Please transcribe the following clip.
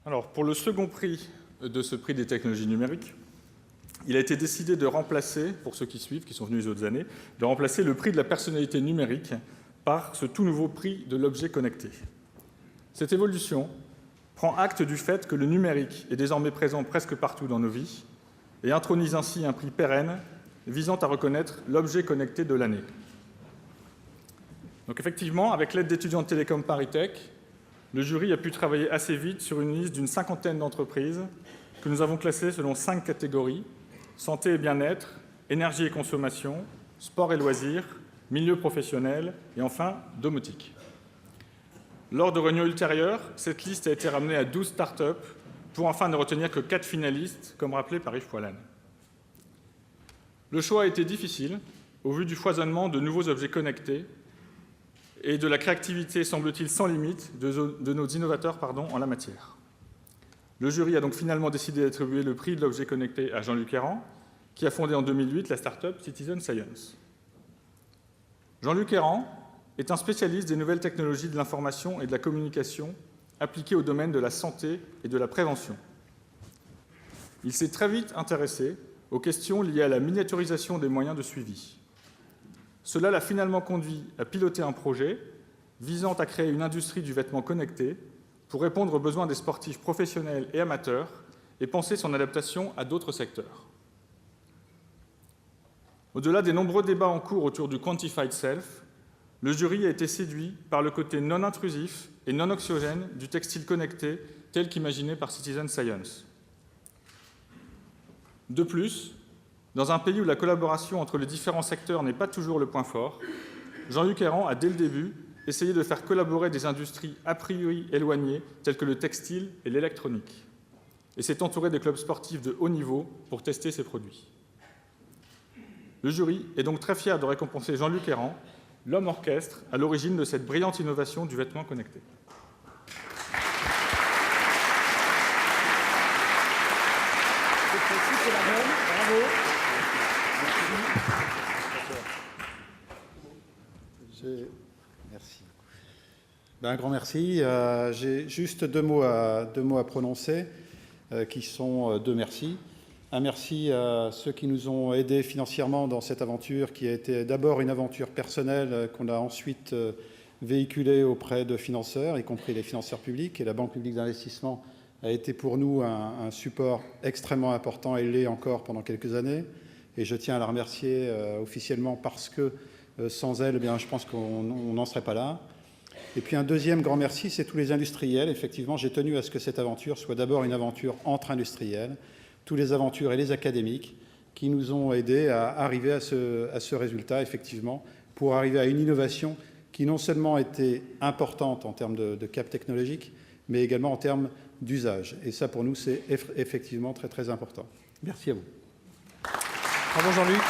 Alors, pour le second prix de ce prix des technologies numériques, il a été décidé de remplacer, pour ceux qui suivent, qui sont venus les autres années, de remplacer le prix de la personnalité numérique par ce tout nouveau prix de l'objet connecté. Cette évolution prend acte du fait que le numérique est désormais présent presque partout dans nos vies et intronise ainsi un prix pérenne visant à reconnaître l'objet connecté de l'année. Donc effectivement, avec l'aide d'étudiants de Télécom ParisTech, le jury a pu travailler assez vite sur une liste d'une 50aine d'entreprises que nous avons classées selon 5 catégories: santé et bien-être, énergie et consommation, sport et loisirs, milieu professionnel et enfin domotique. Lors de réunions ultérieures, cette liste a été ramenée à 12 startups pour enfin ne retenir que 4 finalistes, comme rappelé par Yves Poilane. Le choix a été difficile au vu du foisonnement de nouveaux objets connectés et de la créativité, semble-t-il, sans limite de nos innovateurs en la matière. Le jury a donc finalement décidé d'attribuer le prix de l'objet connecté à Jean-Luc Errand, qui a fondé en 2008 la start-up Citizen Science. Jean-Luc Errand est un spécialiste des nouvelles technologies de l'information et de la communication appliquées au domaine de la santé et de la prévention. Il s'est très vite intéressé aux questions liées à la miniaturisation des moyens de suivi. Cela l'a finalement conduit à piloter un projet visant à créer une industrie du vêtement connecté pour répondre aux besoins des sportifs professionnels et amateurs et penser son adaptation à d'autres secteurs. Au-delà des nombreux débats en cours autour du Quantified Self, le jury a été séduit par le côté non intrusif et non anxiogène du textile connecté tel qu'imaginé par Citizen Science. De plus, dans un pays où la collaboration entre les différents secteurs n'est pas toujours le point fort, Jean-Luc Errand a, dès le début, essayé de faire collaborer des industries a priori éloignées, telles que le textile et l'électronique, et s'est entouré de clubs sportifs de haut niveau pour tester ses produits. Le jury est donc très fier de récompenser Jean-Luc Errand, l'homme orchestre à l'origine de cette brillante innovation du vêtement connecté. Bravo. Merci. Un grand merci. J'ai juste deux mots à prononcer, qui sont deux merci. Un merci à ceux qui nous ont aidés financièrement dans cette aventure, qui a été d'abord une aventure personnelle qu'on a ensuite véhiculée auprès de financeurs, y compris les financeurs publics. Et la Banque publique d'investissement a été pour nous un support extrêmement important et l'est encore pendant quelques années. Et je tiens à la remercier officiellement parce que sans elle, je pense qu'on n'en serait pas là. Et puis un deuxième grand merci, c'est tous les industriels. Effectivement, j'ai tenu à ce que cette aventure soit d'abord une aventure entre industriels, tous les aventures et les académiques qui nous ont aidés à arriver à ce résultat, effectivement, pour arriver à une innovation qui non seulement était importante en termes de cap technologique, mais également en termes d'usage. Et ça, pour nous, c'est effectivement très, très important. Merci à vous. Bravo Jean-Luc.